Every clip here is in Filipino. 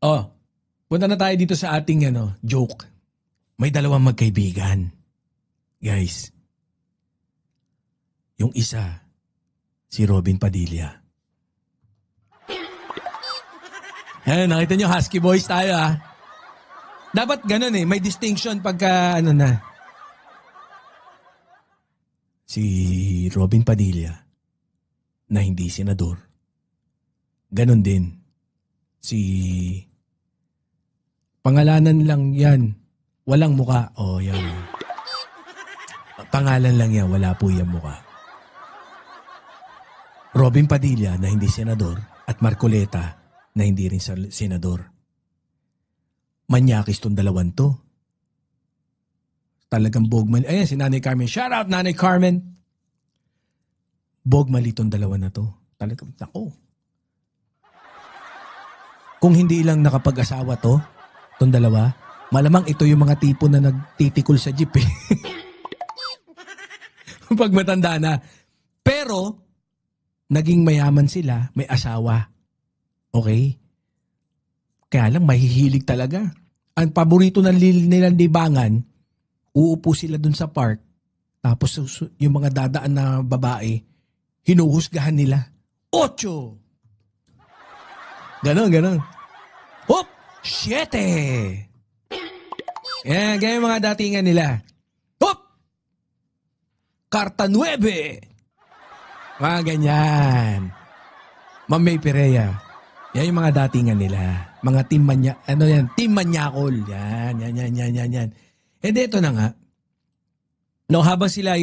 Oh, punta na tayo dito sa ating joke. May dalawang magkaibigan. Guys, yung isa, si Robin Padilla. Ayan, nakita nyo, husky boys tayo Dapat ganun may distinction pagka na. Si Robin Padilla, na hindi senador. Ganon din. Si pangalanan lang yan. Walang muka. Oh, yan. Pangalan lang yan. Wala po yung muka. Robin Padilla na hindi senador at Marcoleta na hindi rin senador. Manyakis tong dalawan to. Talagang bogmali. Ayan, si Nanay Carmen. Shout out, Nanay Carmen. Bogmali tong dalawa na to. Talagang, ako. Kung hindi lang nakapag-asawa to, tong dalawa, malamang ito yung mga tipo na nagtitikol sa jeep Pag matanda na. Pero, naging mayaman sila, may asawa. Okay? Kaya lang, mahihilig talaga. Ang paborito nilang libangan, uupo sila dun sa park, tapos yung mga dadaan na babae, hinuhusgahan nila. 8! Ganon. Hop! 7! Yan, ganyan yung mga datingan nila. Hop! Karta 9! Mga ganyan. Ma'am May Perea. Yan yung mga datingan nila. Mga team manyakol. Yan. Eh, dito na nga. No, habang sila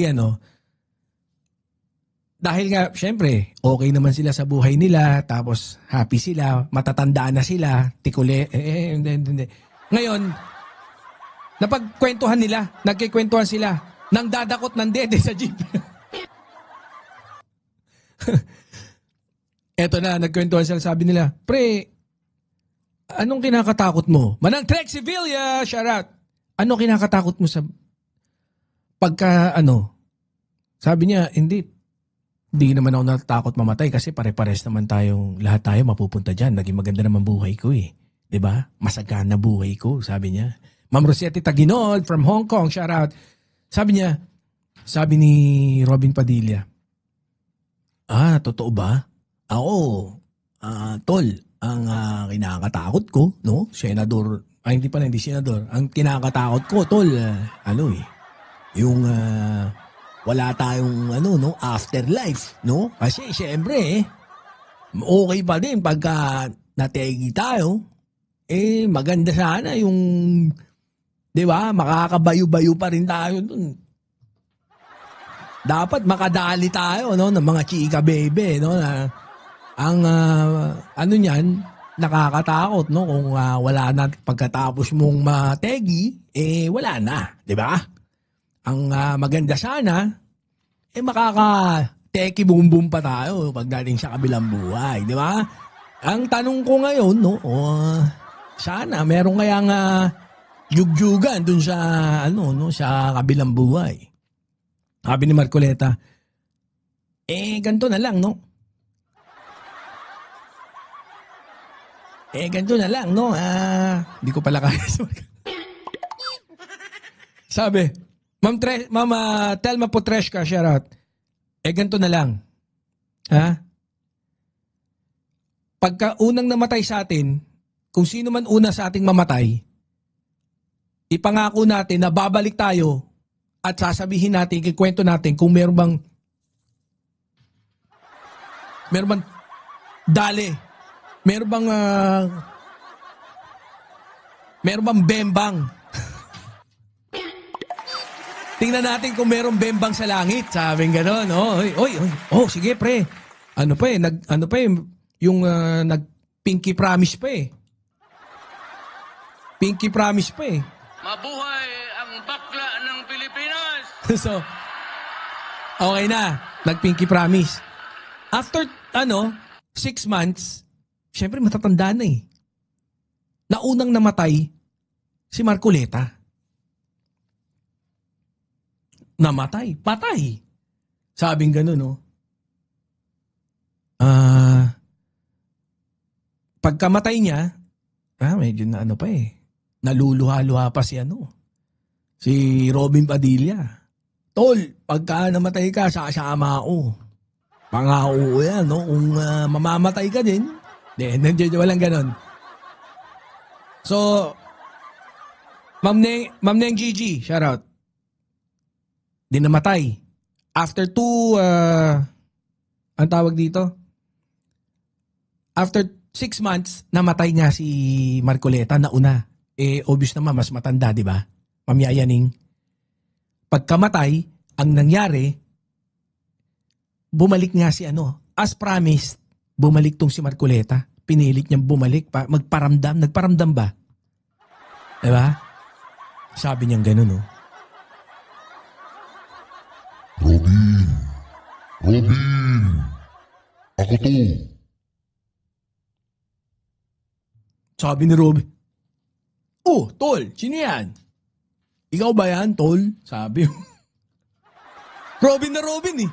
dahil nga, syempre, okay naman sila sa buhay nila, tapos happy sila, matatandaan na sila, tikuli, hindi. Ngayon, napagkwentuhan nila, nagkikwentuhan sila, nang dadakot ng dede sa jeep. Eto na, nagkwentuhan sila, sabi nila, pre, anong kinakatakot mo? Manang Trek Sevilla, shout out. Anong kinakatakot mo sa pagka Sabi niya, hindi naman ako natatakot mamatay kasi pare-pares naman lahat tayo mapupunta dyan. Naging maganda naman buhay ko 'Di ba? Masagana buhay ko, sabi niya. Ma'am Rosette Taginod from Hong Kong, shout out. Sabi ni Robin Padilla, totoo ba? Oo. Tol, ang kinakatakot ko, no? Senador, hindi senador. Ang kinakatakot ko, tol, yung wala tayong afterlife, no? Kasi syempre, okay pa din pagka nategi tayo. Maganda sana yung 'di ba? Makakabayo-bayo pa rin tayo dun. Dapat makadali tayo ng mga chika baby, no? Na ang niyan, nakakatakot, no? Kung wala na pagkatapos mong mategi, wala na, 'di ba? Ang maganda sana, makaka-teki boom pa tayo pagdating sa kabilang buhay, di ba? Ang tanong ko ngayon, sana meron kayang yugyugan dun sa, sa kabilang buhay. Sabi ni Marcoleta, ganito na lang, no? Ganito na lang, no? Hindi ko pala kaya. Sabi, Ma'am Telma Potreska, shout out. Ganito na lang. Pagka unang namatay sa atin, kung sino man una sa ating mamatay, ipangako natin na babalik tayo at sasabihin natin, ikikwento natin kung meron bang dali, meron bang bembang. Tingnan natin kung merong bembang sa langit. Sabing gano'n. Sige pre. Yung nag-pinky promise pa Pinky promise pa Mabuhay ang bakla ng Pilipinas! So, okay na. Nag-pinky promise. After, 6 months, syempre matatanda na Naunang namatay, si Marcoleta. Namatay. Patay. Sabing gano'n, pagkamatay niya, Medyo na ano pa eh. Naluluha-luha pa si si Robin Padilla. Tol, pagka namatay ka, sasama ako. Pangako yan, no? Kung mamamatay ka din, walang ganon. So, Ma'am Neng Gigi, shout out. Di namatay. After ang tawag dito? After 6 months, namatay nga si Marcoleta na una. Obvious naman, mas matanda, di ba? Ma'am Yayaning. Pagkamatay, ang nangyari, bumalik nga si as promised, bumalik tong si Marcoleta. Pinilit niyang bumalik, magparamdam. Nagparamdam ba? Di ba? Sabi niyang gano'n, Robin! Ako to! Sabi ni Robin, "Oh, tol, sino yan? Ikaw ba yan, tol?" Sabi. Robin na Robin eh.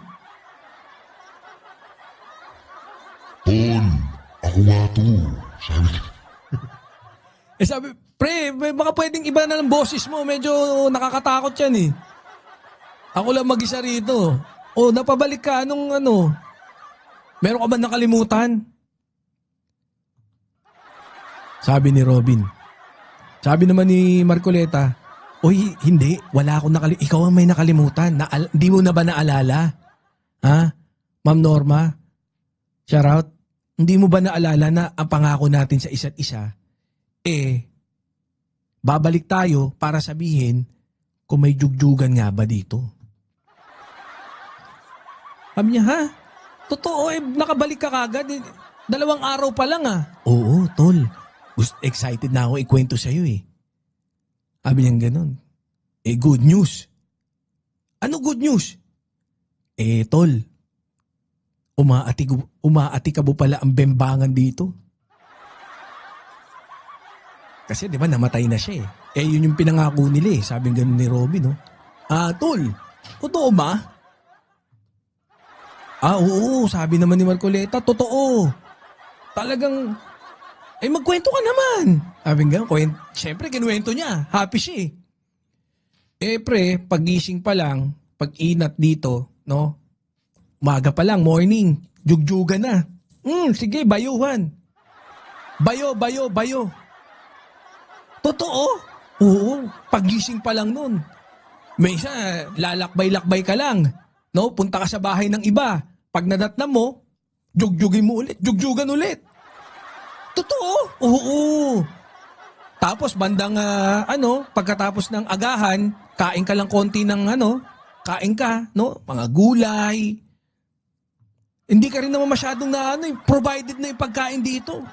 Tol, ako nga to. Sabi, pre, baka pwedeng iba na ng boses mo. Medyo nakakatakot yan eh. Ako lang mag-isa rito. Napabalik ka. Meron ka ba nakalimutan? Sabi ni Robin. Sabi naman ni Marcoleta, hindi. Wala akong nakalimutan. Ikaw ang may nakalimutan. Hindi mo na ba naalala? Ha? Ma'am Norma? Shout out. Hindi mo ba naalala na ang pangako natin sa isa't isa? Babalik tayo para sabihin kung may jugjugan nga ba dito. Sabi niya, ha? Totoo nakabalik ka kagad. 2 araw pa lang Oo, tol. Excited na ako ikwento sa'yo eh. Sabi niya ganun. Good news. Ano good news? Tol. Umaati ka mo pala ang bembangan dito. Kasi di ba namatay na siya eh. Yun yung pinangako nila eh. Sabi ganun ni Robin, no? Tol, totoo ba? Oo, sabi naman ni Marcoleta, totoo. Talagang, magkwento ka naman. Sabi ganun, siyempre kinuwento niya. Happy siya eh. Pre, pagising pa lang, pag-inat dito, no? Umaga pa lang, morning, jugjugan na. Sige, bayuhan. Bayo. Totoo? Oo, pagising pa lang nun. May isa, lalakbay-lakbay ka lang. No? Punta ka sa bahay ng iba. Pag nadatnan mo, jugjugin mo ulit, jugjugan ulit. Totoo? Oo. Tapos bandang, pagkatapos ng agahan, kain ka lang konti ng kain ka, no? Mga gulay. Hindi ka rin naman masyadong provided na yung pagkain dito.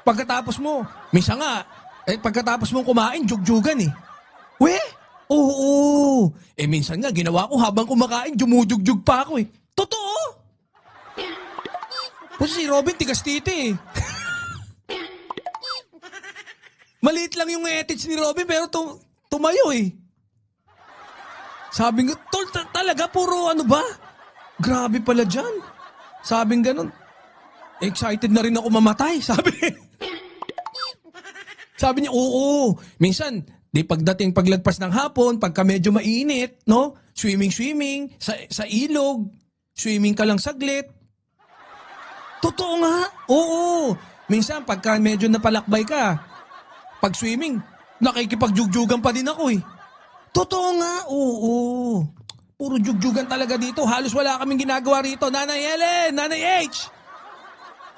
Pagkatapos mo, minsan nga, pagkatapos mong kumain, jugjugan eh. Oo. Minsan nga, ginawa ko habang kumakain, jumujugjug pa ako eh. Totoo? Kasi si Robin, tigas titi eh. Maliit lang yung ethics ni Robin, pero tumayo eh. Sabi nga, tol, talaga, puro ba? Grabe pala dyan. Sabi nga ganun, excited na rin ako mamatay, sabi. Sabi niya, oo. Minsan, paglagpas ng hapon, pagka medyo mainit, no? Swimming, sa ilog. Swimming ka lang saglit. Totoo nga. Oo. Minsan, pagka medyo napalakbay ka, pag swimming, nakikipag-jugjugan pa din ako eh. Totoo nga. Oo. Puro jugjugan talaga dito. Halos wala kaming ginagawa rito. Nanay Helen, Nanay H.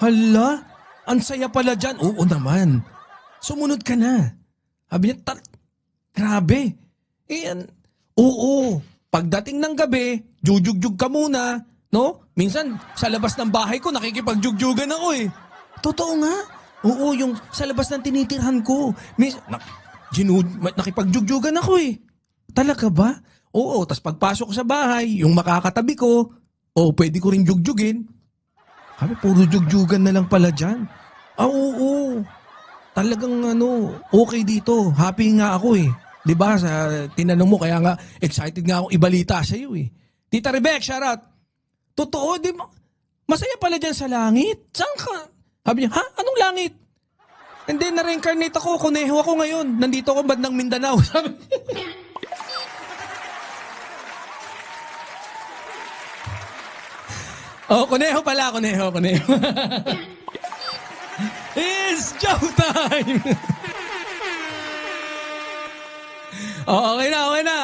Hala, ang saya pala dyan. Oo naman. Sumunod ka na. Sabi niya, grabe. Oo. Pagdating ng gabi, jujugjug ka muna. No? Minsan, sa labas ng bahay ko, nakikipag-jugjugan ako eh. Totoo nga. Oo, yung sa labas ng tinitirhan ko. Nakipag-jugjugan ako eh. Talaga ba? Oo, tas pagpasok ko sa bahay, yung makakatabi ko, pwede ko rin jugjugin. Sabi, puro jugjugan na lang pala dyan. Oo. Talagang okay dito. Happy nga ako eh. 'Di ba? Tinanong mo, kaya nga excited nga akong ibalita sa iyo eh. Tita Rebecca, shout out. Totoo, di ba? Masaya pala dyan sa langit. Saan ka? Sabi niya, ha? Anong langit? Hindi, na-reincarnate ako. Kuneho ako ngayon. Nandito ako bandang Mindanao. Sabi. Oh, kuneho pala. Kuneho. It's showtime! Oh, okay na.